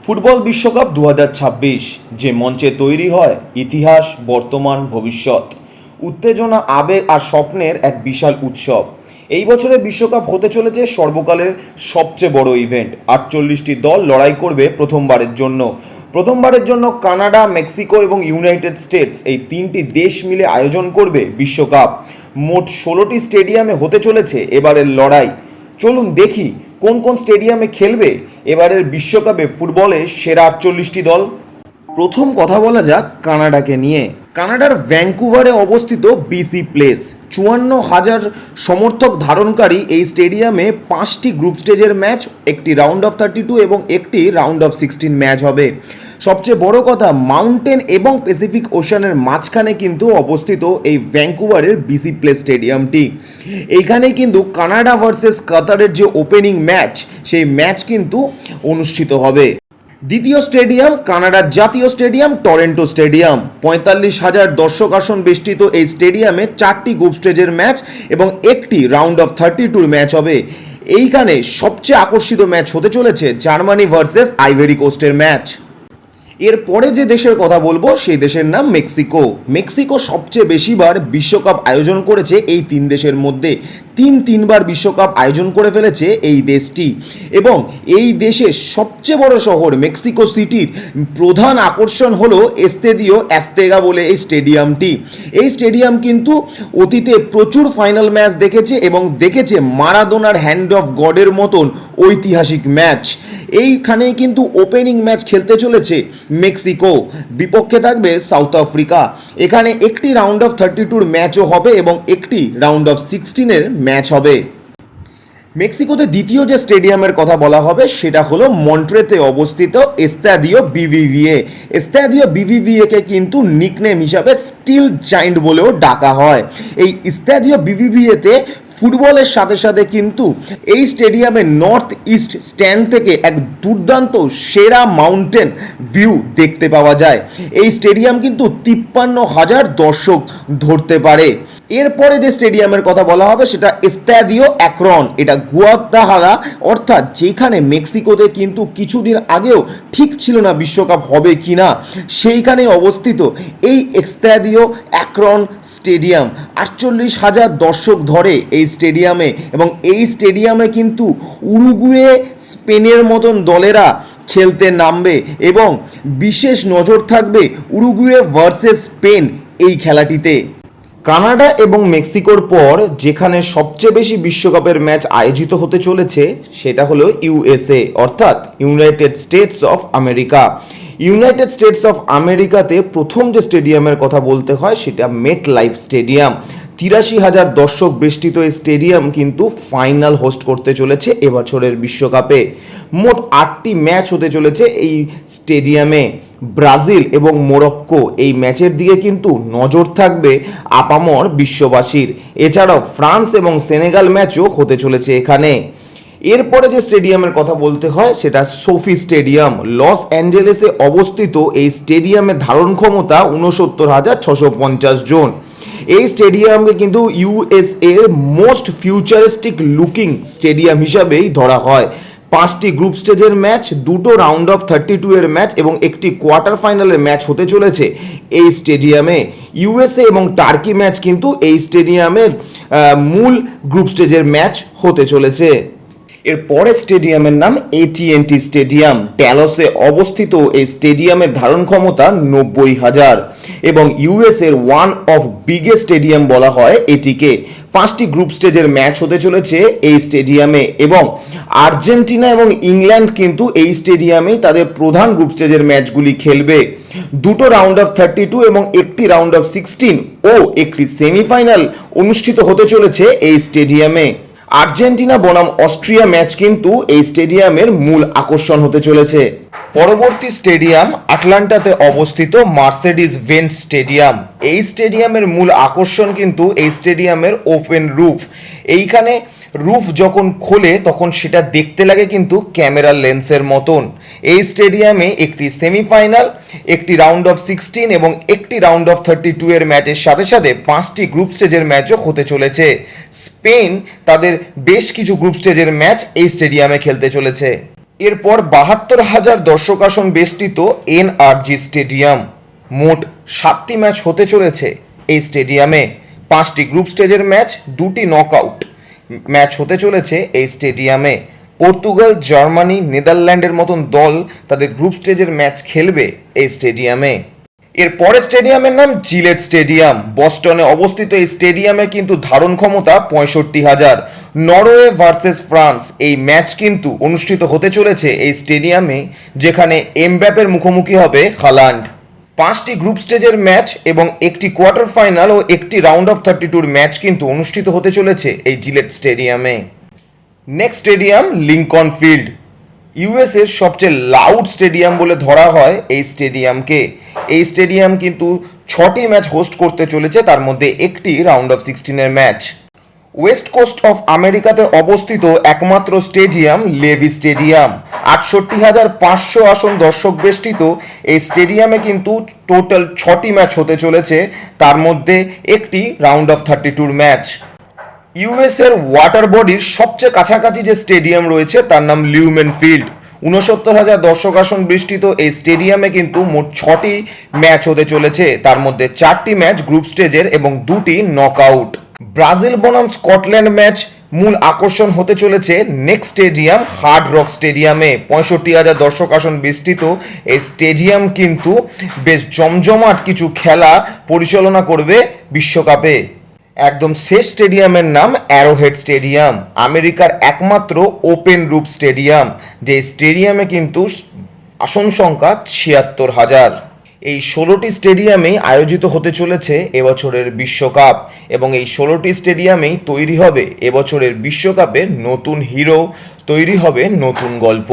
Football বিশ্বকাপ 2026 যে মঞ্চে তৈরি হয় ইতিহাস, বর্তমান, ভবিষ্যৎ, উত্তেজনা, আবেগ আর স্বপ্নের এক বিশাল উৎসব। এই বছরের বিশ্বকাপ হতে চলেছে সর্বকালের সবচেয়ে বড় ইভেন্ট। 48টি দল লড়াই করবে প্রথমবারের জন্য কানাডা, মেক্সিকো এবং ইউনাইটেড স্টেটস, এই তিনটি দেশ মিলে আয়োজন করবে বিশ্বকাপ। মোট 16টি স্টেডিয়ামে হতে চলেছে এবারের লড়াই। চলুন দেখি কোন কোন স্টেডিয়ামে খেলবে এবারের বিশ্বকাপে ফুটবলের সেরা 48টি দল। প্রথম কথা বলা যাক কানাডাকে নিয়ে। কানাডার ভ্যাঙ্কুভারে অবস্থিত বিসি প্লেস 54,000 সমর্থক ধারণকারী এই স্টেডিয়ামে 5টি গ্রুপ স্টেজের ম্যাচ, একটি রাউন্ড অফ 32 এবং একটি রাউন্ড অফ 16 ম্যাচ হবে। সবচেয়ে বড় কথা, মাউন্টেন এবং প্যাসিফিক ওশানের মাঝখানে কিন্তু অবস্থিত এই ভ্যাঙ্কুভারের বিসি প্লেস স্টেডিয়ামটি। এইখানেই কিন্তু কানাডা ভার্সেস কাতারের যে ওপেনিং ম্যাচ, সেই ম্যাচ কিন্তু অনুষ্ঠিত হবে। দ্বিতীয় স্টেডিয়াম কানাডার জাতীয় স্টেডিয়াম টরন্টো স্টেডিয়াম। 45,000 দর্শক আসন বেষ্টিত এই স্টেডিয়ামে 4টি গ্রুপ স্টেজের ম্যাচ এবং একটি রাউন্ড অফ 32 ম্যাচ হবে। এইখানে সবচেয়ে আকর্ষিত ম্যাচ হতে চলেছে জার্মানি ভার্সেস আইভরি কোস্টের ম্যাচ। এরপরে যে দেশের কথা বলবো সেই দেশের নাম মেক্সিকো। মেক্সিকো সবচেয়ে বেশিবার বিশ্বকাপ আয়োজন করেছে এই তিন দেশের মধ্যে। তিনবার বিশ্বকাপ আয়োজন করে ফেলেছে এই দেশটি এবং এই দেশের সবচেয়ে বড় শহর মেক্সিকো সিটির প্রধান আকর্ষণ হলো এস্তেদিও অ্যাজতেকা বলে এই স্টেডিয়ামটি। এই স্টেডিয়াম কিন্তু অতীতে প্রচুর ফাইনাল ম্যাচ দেখেছে এবং দেখেছে মারাদোনার হ্যান্ড অফ গডের মতন ঐতিহাসিক ম্যাচ। এইখানেই কিন্তু ওপেনিং ম্যাচ খেলতে চলেছে মেক্সিকো, বিপক্ষে থাকবে সাউথ আফ্রিকা। এখানে একটি রাউন্ড অফ 32 ম্যাচও হবে এবং একটি রাউন্ড অফ 16 ম্যাচ হবে। মেক্সিকোতে দ্বিতীয় যে স্টেডিয়ামের কথা বলা হবে সেটা হলো মন্ট্রেতে অবস্থিত এস্তাদিও বিভিভিএ। এস্তাদিও বিভিভিএকে কিন্তু নিকনেম হিসাবে স্টিল জায়ান্ট বলেও ডাকা হয়। এই এস্তাদিও বিভিভিএতে ফুটবলের সাথে সাথে কিন্তু এই স্টেডিয়ামে নর্থ ইস্ট স্ট্যান্ড থেকে এক দুর্দান্ত সেরা মাউন্টেন ভিউ দেখতে পাওয়া যায়। এই স্টেডিয়াম কিন্তু 53,000 দর্শক ধরতে পারে। এরপরে যে স্টেডিয়ামের কথা বলা হবে সেটা এস্তাদিও অ্যাক্রন। এটা গুয়াদালাজারা, অর্থাৎ যেখানে মেক্সিকোতে কিন্তু কিছুদিন আগেও ঠিক ছিল না বিশ্বকাপ হবে কিনা, সেইখানে অবস্থিত এই এস্তাদিও অ্যাক্রন স্টেডিয়াম। 48,000 দর্শক ধরে এই স্টেডিয়ামে এবং এই স্টেডিয়ামে কিন্তু উরুগুয়ে, স্পেনের মতন দলেরা খেলতে নামবে এবং বিশেষ নজর থাকবে উরুগুয়ে ভার্সেস স্পেন এই খেলাটিতে। কানাডা এবং মেক্সিকোর পর যেখানে সবচেয়ে বেশি বিশ্বকাপের ম্যাচ আয়োজিত হতে চলেছে সেটা হলো ইউএসএ, অর্থাৎ United states of America. United states of আমেরিকাতে প্রথম যে স্টেডিয়ামের কথা বলতে হয় সেটা মেট লাইফ স্টেডিয়াম। 83,000 দর্শক বেষ্টিত এই স্টেডিয়াম কিন্তু ফাইনাল হোস্ট করতে চলেছে এবছরের বিশ্বকাপে। মোট 8টি ম্যাচ হতে চলেছে এই স্টেডিয়ামে। ব্রাজিল এবং মোরক্কো এই ম্যাচের দিকে কিন্তু নজর থাকবে আপামর বিশ্ববাসীর। এছাড়াও ফ্রান্স এবং সেনেগাল ম্যাচও হতে চলেছে এখানে। এরপরে যে স্টেডিয়ামের কথা বলতে হয় সেটা সোফি স্টেডিয়াম। লস অ্যাঞ্জেলেসে অবস্থিত এই স্টেডিয়ামের ধারণ ক্ষমতা 69,650 জন। এই স্টেডিয়ামকে কিন্তু ইউএসএ এর মোস্ট ফিউচারিস্টিক লুকিং স্টেডিয়াম হিসাবেই ধরা হয়। 5টি গ্রুপ স্টেজের ম্যাচ, 2টো রাউন্ড অফ 32 এর ম্যাচ এবং একটি কোয়ার্টার ফাইনালের ম্যাচ হতে চলেছে এই স্টেডিয়ামে। ইউএসএ এবং টার্কি ম্যাচ কিন্তু এই স্টেডিয়ামের মূল গ্রুপ স্টেজের ম্যাচ হতে চলেছে। এর পরের স্টেডিয়ামের নাম AT&T স্টেডিয়াম। ড্যালাসে অবস্থিত এই স্টেডিয়ামের ধারণ ক্ষমতা 90,000 এবং ইউএসএর ওয়ান অফ বিগেস্ট স্টেডিয়াম বলা হয় এটিকে। 5টি গ্রুপ স্টেজের ম্যাচ হতে চলেছে এই স্টেডিয়ামে এবং আর্জেন্টিনা এবং ইংল্যান্ড কিন্তু এই স্টেডিয়ামেই তাদের প্রধান গ্রুপ স্টেজের ম্যাচগুলি খেলবে। 2টো রাউন্ড অফ 32 এবং একটি রাউন্ড অফ 16 ও একটি সেমিফাইনাল অনুষ্ঠিত হতে চলেছে এই স্টেডিয়ামে। আর্জেন্টিনা বনাম অস্ট্রিয়া ম্যাচ কিন্তু এই স্টেডিয়ামের মূল আকর্ষণ হতে চলেছে। পরবর্তী স্টেডিয়াম আটলান্টাতে অবস্থিত মার্সেডিস বেঞ্জ স্টেডিয়াম। এই স্টেডিয়ামের মূল আকর্ষণ কিন্তু এই স্টেডিয়ামের ওপেন রুফ। এইখানে রুফ যখন খোলে তখন সেটা দেখতে লাগে কিন্তু ক্যামেরার লেন্সের মতন। এই স্টেডিয়ামে একটি সেমিফাইনাল, একটি রাউন্ড অফ 16 এবং একটি রাউন্ড অফ 32 এর ম্যাচের সাথে সাথে 5টি গ্রুপ স্টেজের ম্যাচও হতে চলেছে। স্পেন তাদের বেশ কিছু গ্রুপ স্টেজের ম্যাচ এই স্টেডিয়ামে খেলতে চলেছে। এরপর ৭২,০০০ দর্শক আসন বেষ্টিত এনআরজি স্টেডিয়াম। মোট 7টি ম্যাচ হতে চলেছে এই স্টেডিয়ামে। 5টি গ্রুপ স্টেজের ম্যাচ, 2টি নকআউট ম্যাচ হতে চলেছে এই স্টেডিয়ামে। পর্তুগাল, জার্মানি, নেদারল্যান্ডের মতন দল তাদের গ্রুপ স্টেজের ম্যাচ খেলবে এই স্টেডিয়ামে। এর পরের স্টেডিয়ামের নাম জিলেট স্টেডিয়াম। বস্টনে অবস্থিত এই স্টেডিয়ামে কিন্তু ধারণ ক্ষমতা 65,000। নরওয়ে ভার্সেস ফ্রান্স এই ম্যাচ কিন্তু অনুষ্ঠিত হতে চলেছে এই স্টেডিয়ামে, যেখানে এমবাপ্পের মুখোমুখি হবে হালান্ড। 5টি গ্রুপ স্টেজের ম্যাচ এবং একটি কোয়ার্টার ফাইনাল ও একটি রাউন্ড অফ 32 ম্যাচ কিন্তু অনুষ্ঠিত হতে চলেছে এই জিলেট স্টেডিয়ামে। Next stadium Lincoln field. ইউএসের সবচেয়ে লাউড স্টেডিয়াম বলে ধরা হয় এই স্টেডিয়ামকে। এই স্টেডিয়াম কিন্তু 6টি ম্যাচ হোস্ট করতে চলেছে, তার মধ্যে একটি round of 16 match. West coast of আমেরিকাতে অবস্থিত একমাত্র স্টেডিয়াম লেভি স্টেডিয়াম। ৬৮,৫০০ আসন দর্শক বেষ্টিত এই স্টেডিয়ামে কিন্তু টোটাল 6টি ম্যাচ হতে চলেছে, তার মধ্যে একটি রাউন্ড অফ 32 ম্যাচ। ইউএসের ওয়াটার বডির সবচেয়ে কাছাকাছি যে স্টেডিয়াম রয়েছে তার নাম লিউমেন ফিল্ড। ৬৯,০০০ দর্শক আসন বেষ্টিত এই স্টেডিয়ামে কিন্তু মোট 6টি ম্যাচ হতে চলেছে, তার মধ্যে 4টি ম্যাচ গ্রুপ স্টেজের এবং 2টি নকআউট। ব্রাজিল বনাম স্কটল্যান্ড ম্যাচ মূল আকর্ষণ হতে চলেছে নেক্সট স্টেডিয়াম হার্ড রক স্টেডিয়ামে। 65,000 দর্শক আসন বেষ্টিত এই স্টেডিয়াম কিন্তু বেশ জমজমাট কিছু খেলা পরিচালনা করবে বিশ্বকাপে। একদম শেষ স্টেডিয়ামের নাম অ্যারোহেড স্টেডিয়াম, আমেরিকার একমাত্র ওপেন রুপ স্টেডিয়াম, যে স্টেডিয়ামে কিন্তু আসন সংখ্যা ৭৬,০০০। এই 16টি স্টেডিয়ামেই আয়োজিত হতে চলেছে এবছরের বিশ্বকাপ, এবং এই 16টি স্টেডিয়ামেই তৈরি হবে এবছরের বিশ্বকাপের নতুন হিরো, তৈরি হবে নতুন গল্প।